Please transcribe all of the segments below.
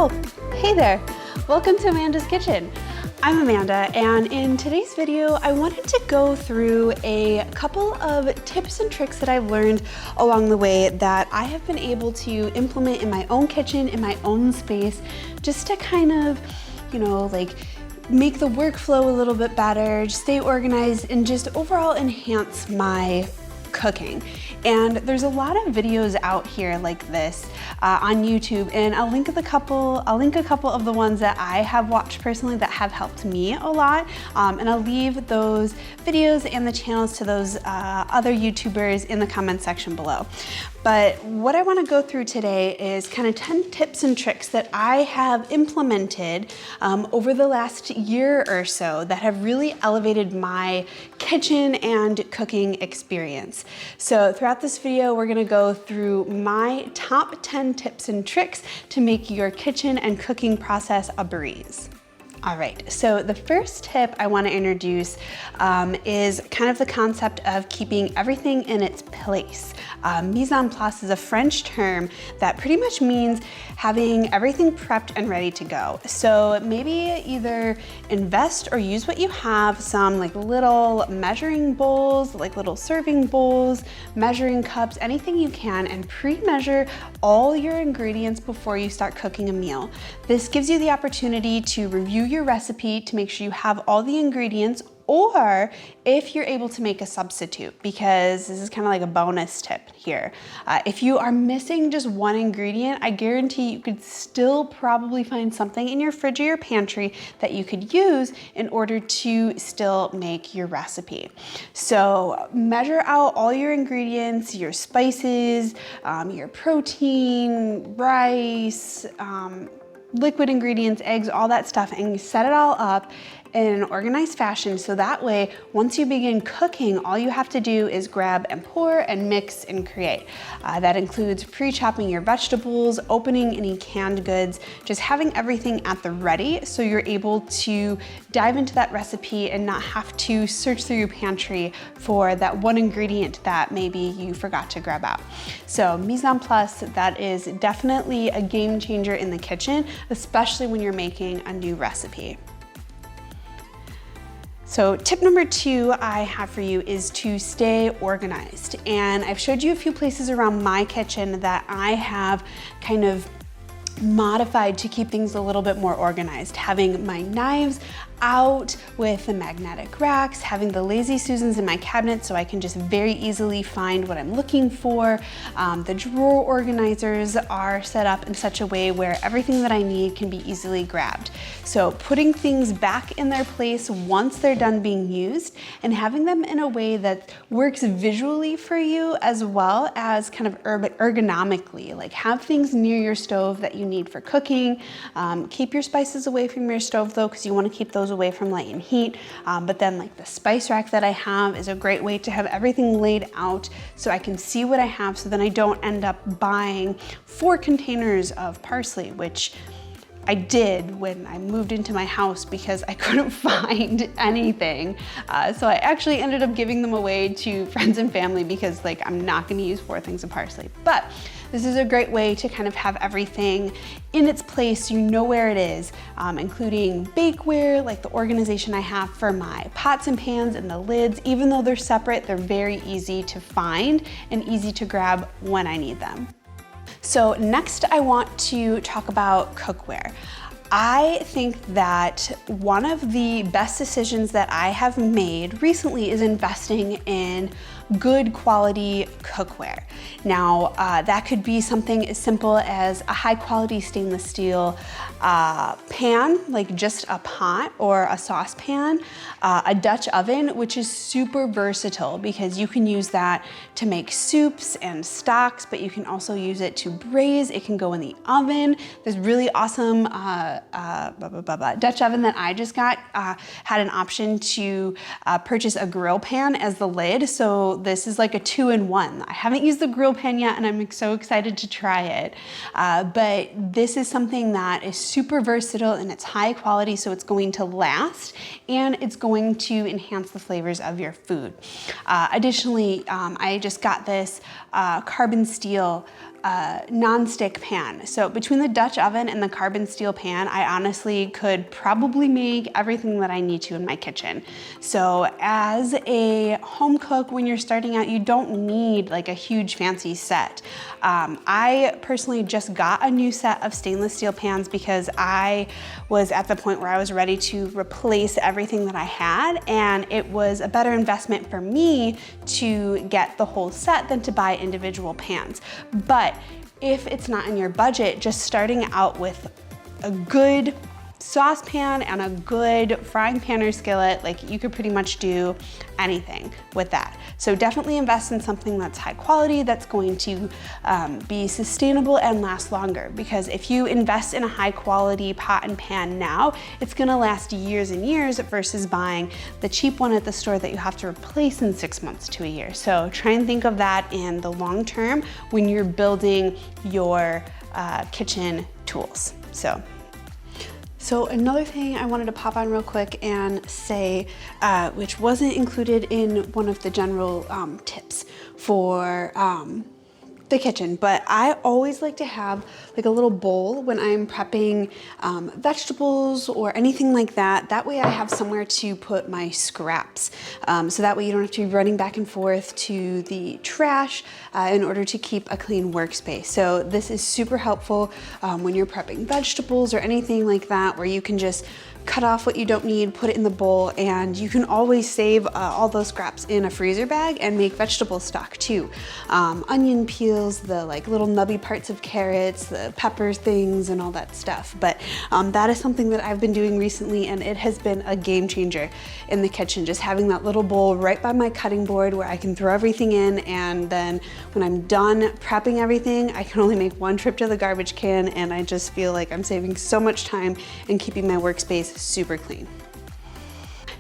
Oh, hey there. Welcome to Amanda's Kitchen. I'm Amanda, and in today's video, I wanted to go through a couple of tips and tricks that I've learned along the way that I have been able to implement in my own kitchen, in my own space, just to kind of, make the workflow a little bit better, stay organized, and just overall enhance my cooking. And there's a lot of videos out here like this on YouTube, and I'll link a couple of the ones that I have watched personally that have helped me a lot, and I'll leave those videos and the channels to those other YouTubers in the comment section below. But what I want to go through today is kind of 10 tips and tricks that I have implemented over the last year or so that have really elevated my kitchen and cooking experience. So throughout this video, we're going to go through my top 10 tips and tricks to make your kitchen and cooking process a breeze. All right, so the first tip I want to introduce is kind of the concept of keeping everything in its place. Mise en place is a French term that pretty much means having everything prepped and ready to go. So maybe either invest or use what you have, some like little measuring bowls, like little serving bowls, measuring cups, anything you can, and pre-measure all your ingredients before you start cooking a meal. This gives you the opportunity to review your recipe to make sure you have all the ingredients, or if you're able to make a substitute, because this is kind of like a bonus tip here. If you are missing just one ingredient, I guarantee you could still probably find something in your fridge or your pantry that you could use in order to still make your recipe. So measure out all your ingredients, your spices, your protein, rice, liquid ingredients, eggs, all that stuff, and you set it all up in an organized fashion, so that way, once you begin cooking, all you have to do is grab and pour and mix and create. That includes pre-chopping your vegetables, opening any canned goods, just having everything at the ready so you're able to dive into that recipe and not have to search through your pantry for that one ingredient that maybe you forgot to grab out. So mise en place, that is definitely a game changer in the kitchen, especially when you're making a new recipe. So tip number 2 I have for you is to stay organized. And I've showed you a few places around my kitchen that I have kind of modified to keep things a little bit more organized. Having my knives out with the magnetic racks, having the Lazy Susans in my cabinet so I can just very easily find what I'm looking for. The drawer organizers are set up in such a way where everything that I need can be easily grabbed. So putting things back in their place once they're done being used, and having them in a way that works visually for you as well as kind of ergonomically. Like have things near your stove that you need for cooking. Keep your spices away from your stove though, because you want to keep those away from light and heat. But then like the spice rack that I have is a great way to have everything laid out so I can see what I have, so then I don't end up buying 4 containers of parsley, which I did when I moved into my house because I couldn't find anything. So I actually ended up giving them away to friends and family because like I'm not gonna use 4 things of parsley. But this is a great way to kind of have everything in its place, so you know where it is, including bakeware, like the organization I have for my pots and pans and the lids. Even though they're separate, they're very easy to find and easy to grab when I need them. So next I want to talk about cookware. I think that one of the best decisions that I have made recently is investing in good quality cookware. Now, that could be something as simple as a high quality stainless steel pan, like just a pot or a saucepan, a Dutch oven, which is super versatile because you can use that to make soups and stocks, but you can also use it to braise. It can go in the oven. This really awesome Dutch oven that I just got had an option to purchase a grill pan as the lid. So this is like a 2-in-1. I haven't used the grill pan yet and I'm so excited to try it. But this is something that is super versatile and it's high quality, so it's going to last and it's going to enhance the flavors of your food. Additionally, I just got this carbon steel non-stick pan. So between the Dutch oven and the carbon steel pan, I honestly could probably make everything that I need to in my kitchen. So as a home cook, when you're starting out, you don't need like a huge fancy set. I personally just got a new set of stainless steel pans because I was at the point where I was ready to replace everything that I had, and it was a better investment for me to get the whole set than to buy individual pans. But if it's not in your budget, just starting out with a good saucepan and a good frying pan or skillet, like you could pretty much do anything with that. So definitely invest in something that's high quality, that's going to be sustainable and last longer. Because if you invest in a high quality pot and pan now, it's gonna last years and years versus buying the cheap one at the store that you have to replace in 6 months to a year. So try and think of that in the long term when you're building your kitchen tools. So another thing I wanted to pop on real quick and say, which wasn't included in one of the general tips for the kitchen, but I always like to have like a little bowl when I'm prepping vegetables or anything like that. That way I have somewhere to put my scraps. So that way you don't have to be running back and forth to the trash in order to keep a clean workspace. So this is super helpful when you're prepping vegetables or anything like that, where you can just cut off what you don't need, put it in the bowl, and you can always save all those scraps in a freezer bag and make vegetable stock too. Onion peels, the like little nubby parts of carrots, the peppers things, and all that stuff. But that is something that I've been doing recently, and it has been a game changer in the kitchen. Just having that little bowl right by my cutting board where I can throw everything in, and then when I'm done prepping everything, I can only make one trip to the garbage can, and I just feel like I'm saving so much time and keeping my workspace super clean.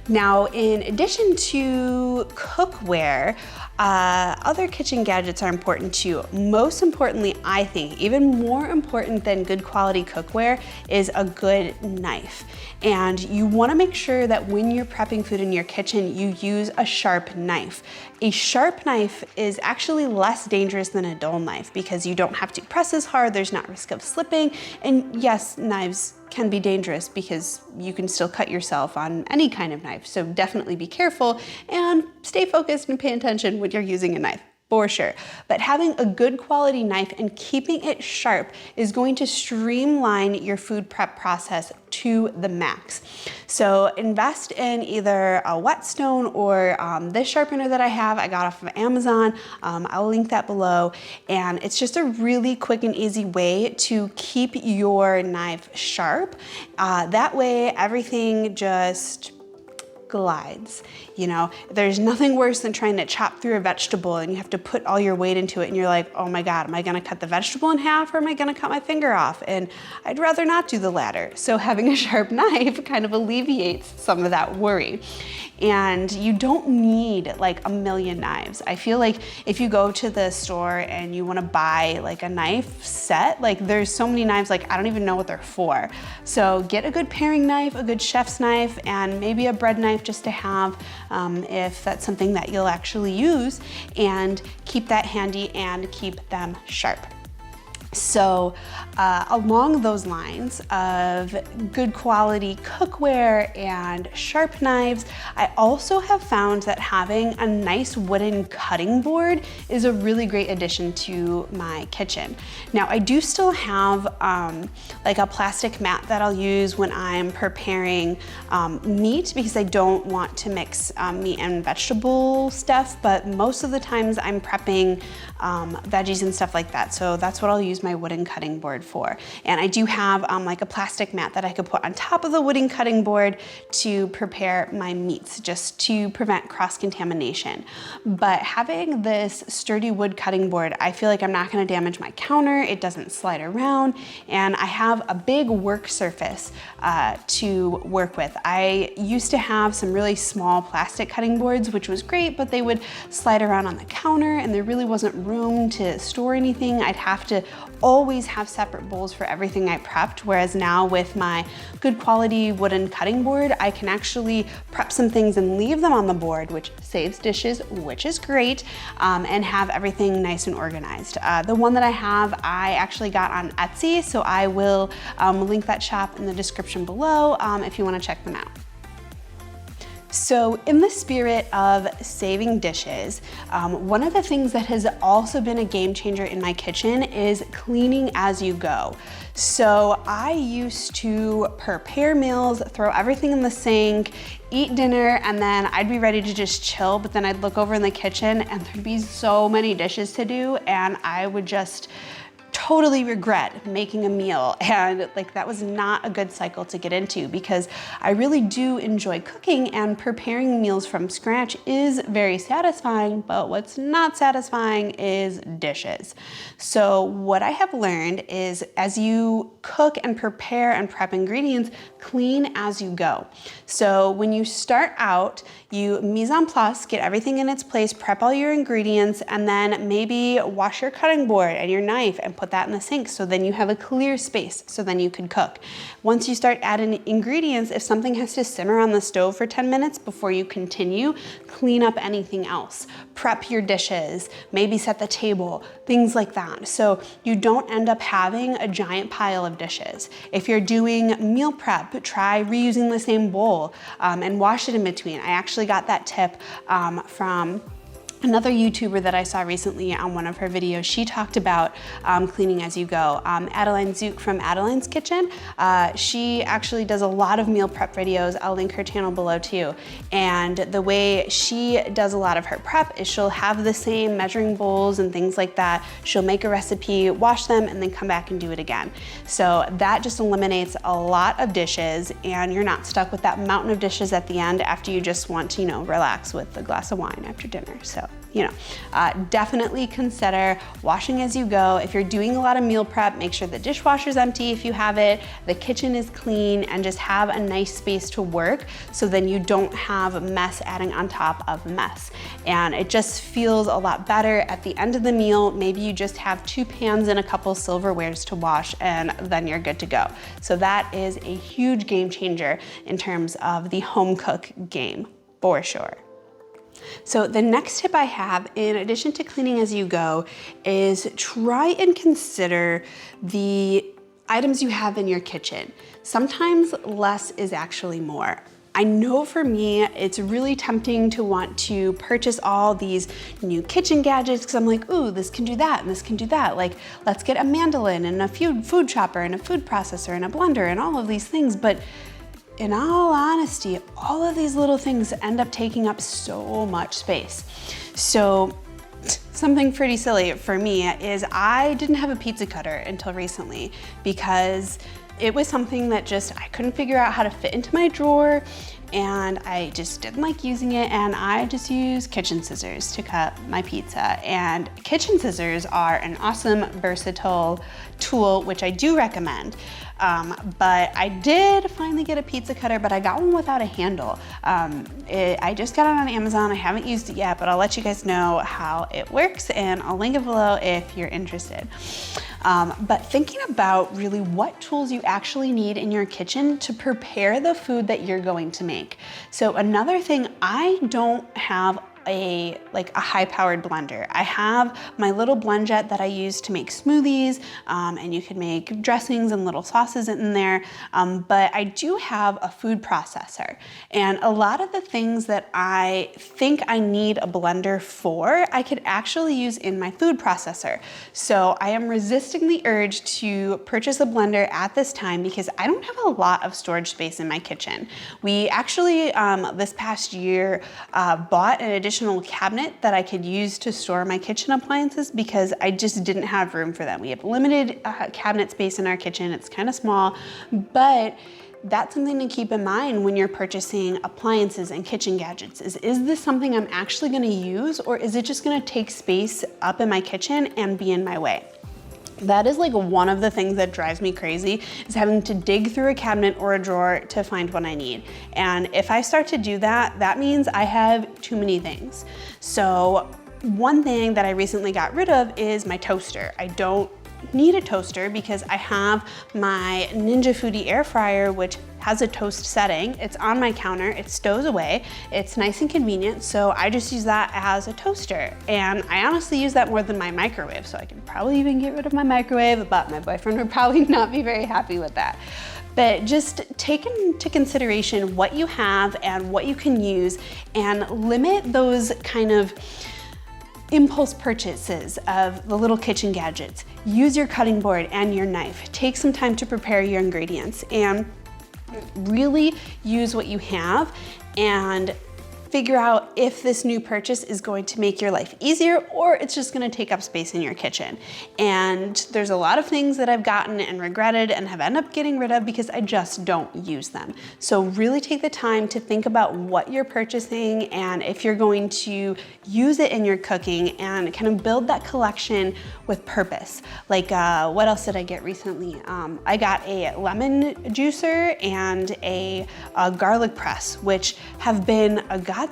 Now, in addition to cookware, other kitchen gadgets are important too. Most importantly, I think, even more important than good quality cookware is a good knife. And you wanna make sure that when you're prepping food in your kitchen, you use a sharp knife. A sharp knife is actually less dangerous than a dull knife because you don't have to press as hard, there's not risk of slipping, and yes, knives can be dangerous because you can still cut yourself on any kind of knife. So definitely be careful and stay focused and pay attention when you're using a knife, for sure. But having a good quality knife and keeping it sharp is going to streamline your food prep process to the max. So invest in either a whetstone or this sharpener that I have, I got off of Amazon. I'll link that below. And it's just a really quick and easy way to keep your knife sharp. That way everything just glides. You know, there's nothing worse than trying to chop through a vegetable and you have to put all your weight into it and you're like, oh my God, am I gonna cut the vegetable in half or am I gonna cut my finger off? And I'd rather not do the latter. So having a sharp knife kind of alleviates some of that worry. And you don't need like a million knives. I feel like if you go to the store and you wanna buy like a knife set, like there's so many knives, like I don't even know what they're for. So get a good paring knife, a good chef's knife, and maybe a bread knife just to have if that's something that you'll actually use, and keep that handy and keep them sharp. So along those lines of good quality cookware and sharp knives, I also have found that having a nice wooden cutting board is a really great addition to my kitchen. Now I do still have like a plastic mat that I'll use when I'm preparing meat because I don't want to mix meat and vegetable stuff, but most of the times I'm prepping veggies and stuff like that. So that's what I'll use my wooden cutting board for. And I do have like a plastic mat that I could put on top of the wooden cutting board to prepare my meats, just to prevent cross-contamination. But having this sturdy wood cutting board, I feel like I'm not gonna damage my counter, it doesn't slide around, and I have a big work surface to work with. I used to have some really small plastic cutting boards, which was great, but they would slide around on the counter and there really wasn't room to store anything. I'd have to always have separate bowls for everything I prepped, whereas now with my good quality wooden cutting board, I can actually prep some things and leave them on the board, which saves dishes, which is great, and have everything nice and organized. The one that I have, I actually got on Etsy, so I will link that shop in the description below if you want to check them out. So in the spirit of saving dishes, one of the things that has also been a game changer in my kitchen is cleaning as you go. So I used to prepare meals, throw everything in the sink, eat dinner, and then I'd be ready to just chill, but then I'd look over in the kitchen and there'd be so many dishes to do, and I would just totally regret making a meal. And like, that was not a good cycle to get into, because I really do enjoy cooking, and preparing meals from scratch is very satisfying, but what's not satisfying is dishes. So what I have learned is, as you cook and prepare and prep ingredients, clean as you go. So when you start out, you mise en place, get everything in its place, prep all your ingredients, and then maybe wash your cutting board and your knife and put that in the sink, so then you have a clear space, so then you can cook. Once you start adding ingredients, if something has to simmer on the stove for 10 minutes before you continue, clean up anything else. Prep your dishes, maybe set the table, things like that. So you don't end up having a giant pile of dishes. If you're doing meal prep, try reusing the same bowl and wash it in between. I actually got that tip from another YouTuber that I saw recently on one of her videos. She talked about cleaning as you go. Adeline Zook from Adeline's Kitchen. She actually does a lot of meal prep videos. I'll link her channel below too. And the way she does a lot of her prep is she'll have the same measuring bowls and things like that. She'll make a recipe, wash them, and then come back and do it again. So that just eliminates a lot of dishes, and you're not stuck with that mountain of dishes at the end after you just want to, relax with a glass of wine after dinner. So, definitely consider washing as you go. If you're doing a lot of meal prep, make sure the dishwasher's empty if you have it, the kitchen is clean, and just have a nice space to work, so then you don't have mess adding on top of mess. And it just feels a lot better at the end of the meal. Maybe you just have 2 pans and a couple silverwares to wash, and then you're good to go. So that is a huge game changer in terms of the home cook game, for sure. So the next tip I have, in addition to cleaning as you go, is try and consider the items you have in your kitchen. Sometimes less is actually more. I know for me, it's really tempting to want to purchase all these new kitchen gadgets, because I'm like, ooh, this can do that and this can do that. Like, let's get a mandolin and a food chopper and a food processor and a blender and all of these things. But in all honesty, all of these little things end up taking up so much space. So something pretty silly for me is I didn't have a pizza cutter until recently, because it was something that I couldn't figure out how to fit into my drawer, and I just didn't like using it, and I just use kitchen scissors to cut my pizza. And kitchen scissors are an awesome, versatile tool, which I do recommend. But I did finally get a pizza cutter, but I got one without a handle. I just got it on Amazon. I haven't used it yet, but I'll let you guys know how it works, and I'll link it below if you're interested. But thinking about really what tools you actually need in your kitchen to prepare the food that you're going to make. So another thing, I don't have a high-powered blender. I have my little blendjet that I use to make smoothies, and you can make dressings and little sauces in there, but I do have a food processor. And a lot of the things that I think I need a blender for, I could actually use in my food processor. So I am resisting the urge to purchase a blender at this time, because I don't have a lot of storage space in my kitchen. We actually, this past year, bought an additional cabinet that I could use to store my kitchen appliances, because I just didn't have room for them. We have limited cabinet space in our kitchen. It's kind of small, but that's something to keep in mind when you're purchasing appliances and kitchen gadgets. Is this something I'm actually going to use, or is it just going to take space up in my kitchen and be in my way? That is like one of the things that drives me crazy, is having to dig through a cabinet or a drawer to find what I need. And if I start to do that, that means I have too many things. So one thing that I recently got rid of is my toaster. I don't need a toaster because I have my Ninja Foodie air fryer, which has a toast setting. It's on my counter, it stows away. It's nice and convenient, so I just use that as a toaster. And I honestly use that more than my microwave, so I could probably even get rid of my microwave, but my boyfriend would probably not be very happy with that. But just take into consideration what you have and what you can use, and limit those kind of impulse purchases of the little kitchen gadgets. Use your cutting board and your knife. Take some time to prepare your ingredients and really use what you have and figure out if this new purchase is going to make your life easier or it's just gonna take up space in your kitchen. And there's a lot of things that I've gotten and regretted and have ended up getting rid of because I just don't use them. So really take the time to think about what you're purchasing and if you're going to use it in your cooking, and kind of build that collection with purpose. Like what else did I get recently? I got a lemon juicer and a garlic press, which have been a godsend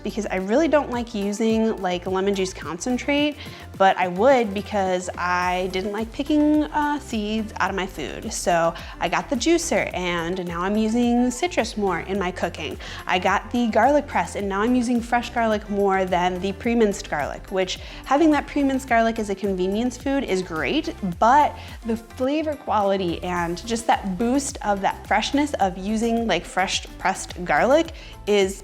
because I really don't like using like lemon juice concentrate, but I would because I didn't like picking seeds out of my food. So I got the juicer and now I'm using citrus more in my cooking. I got the garlic press and now I'm using fresh garlic more than the pre-minced garlic, which having that pre-minced garlic as a convenience food is great, but the flavor quality and just that boost of that freshness of using like fresh pressed garlic is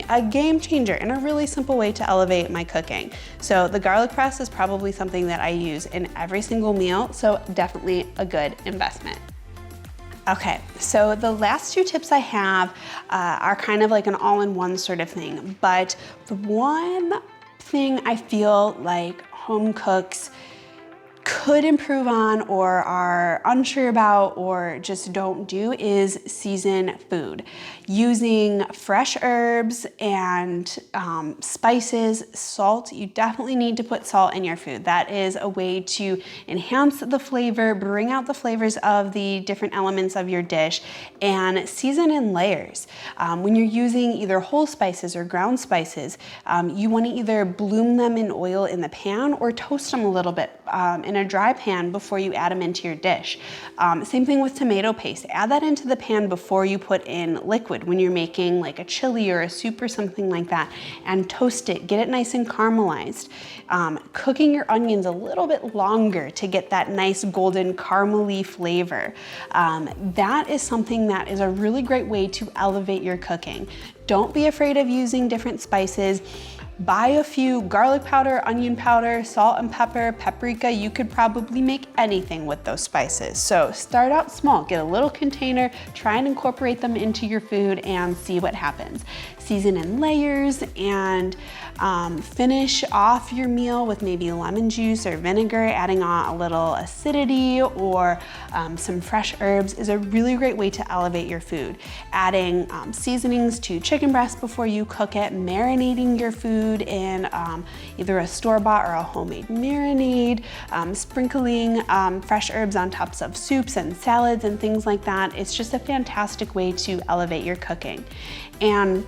a game changer and a really simple way to elevate my cooking. So the garlic press is probably something that I use in every single meal, so definitely a good investment. Okay, so the last two tips I have are kind of like an all-in-one sort of thing, but the one thing I feel like home cooks could improve on or are unsure about or just don't do is season food. Using fresh herbs and spices, salt. You definitely need to put salt in your food. That is a way to enhance the flavor, bring out the flavors of the different elements of your dish, and season in layers. When you're using either whole spices or ground spices, you want to either bloom them in oil in the pan or toast them a little bit in a dry pan before you add them into your dish. Same thing with tomato paste. Add that into the pan before you put in liquid when you're making like a chili or a soup or something like that, and toast it. Get it nice and caramelized. Cooking your onions a little bit longer to get that nice golden caramely flavor. That is something that is a really great way to elevate your cooking. Don't be afraid of using different spices. Buy a few garlic powder, onion powder, salt and pepper, paprika. You could probably make anything with those spices. So start out small, get a little container, try and incorporate them into your food and see what happens. Season in layers and finish off your meal with maybe lemon juice or vinegar. Adding on a little acidity or some fresh herbs is a really great way to elevate your food. Adding seasonings to chicken breast before you cook it, marinating your food in either a store-bought or a homemade marinade, sprinkling fresh herbs on tops of soups and salads and things like that. It's just a fantastic way to elevate your cooking. And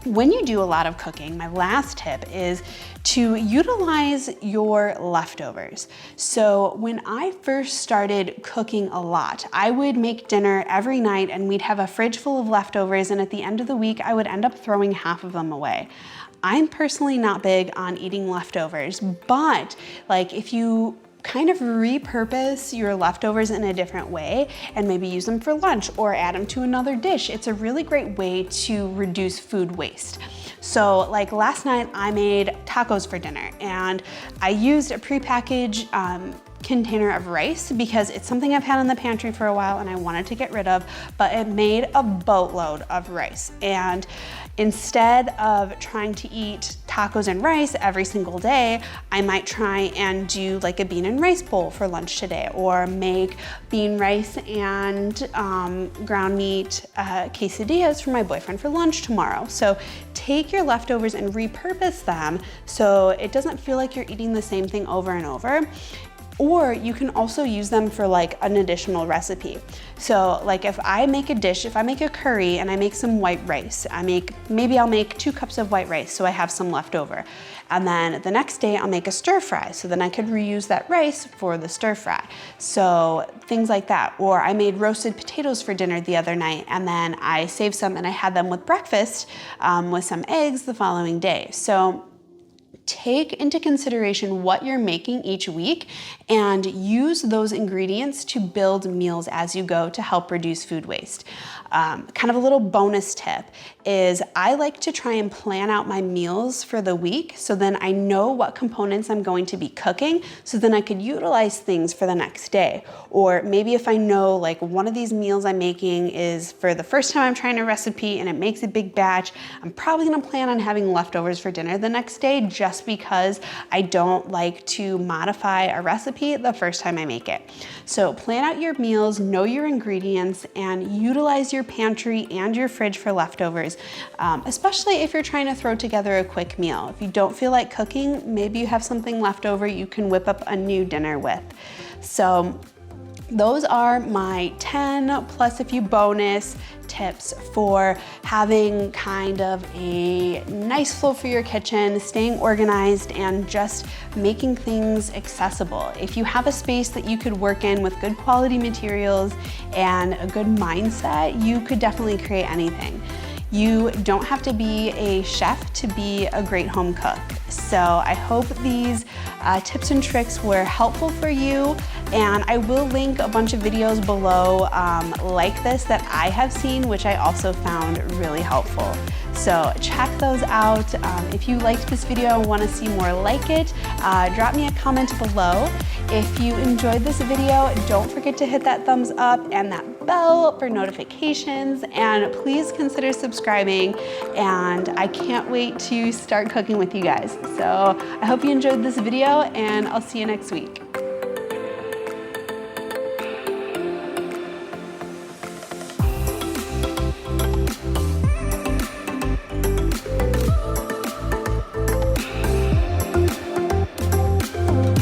when you do a lot of cooking, my last tip is to utilize your leftovers. So when I first started cooking a lot, I would make dinner every night and we'd have a fridge full of leftovers, and at the end of the week, I would end up throwing half of them away. I'm personally not big on eating leftovers, but like if you kind of repurpose your leftovers in a different way and maybe use them for lunch or add them to another dish, it's a really great way to reduce food waste. So like last night I made tacos for dinner and I used a prepackaged container of rice because it's something I've had in the pantry for a while and I wanted to get rid of, but it made a boatload of rice. And instead of trying to eat tacos and rice every single day, I might try and do like a bean and rice bowl for lunch today, or make bean rice and ground meat quesadillas for my boyfriend for lunch tomorrow. So take your leftovers and repurpose them so it doesn't feel like you're eating the same thing over and over. Or you can also use them for like an additional recipe. So like if I make a dish, if I make a curry and I make some white rice, maybe I'll make 2 cups of white rice so I have some left over. And then the next day I'll make a stir fry, so then I could reuse that rice for the stir fry. So things like that. Or I made roasted potatoes for dinner the other night, and then I saved some and I had them with breakfast with some eggs the following day. So take into consideration what you're making each week and use those ingredients to build meals as you go to help reduce food waste. Kind of a little bonus tip is I like to try and plan out my meals for the week, so then I know what components I'm going to be cooking, so then I could utilize things for the next day. Or maybe if I know like one of these meals I'm making is for the first time I'm trying a recipe and it makes a big batch, I'm probably gonna plan on having leftovers for dinner the next day, just because I don't like to modify a recipe the first time I make it. So plan out your meals, know your ingredients, and utilize your pantry and your fridge for leftovers, especially if you're trying to throw together a quick meal. If you don't feel like cooking, maybe you have something left over you can whip up a new dinner with. So those are my 10 plus a few bonus tips for having kind of a nice flow for your kitchen, staying organized, and just making things accessible. If you have a space that you could work in with good quality materials and a good mindset, you could definitely create anything. You don't have to be a chef to be a great home cook. So I hope these tips and tricks were helpful for you, and I will link a bunch of videos below like this that I have seen, which I also found really helpful. So check those out. If you liked this video and want to see more like it, drop me a comment below. If you enjoyed this video, don't forget to hit that thumbs up and that bell for notifications, and please consider subscribing, and I can't wait to start cooking with you guys. So I hope you enjoyed this video, and I'll see you next week.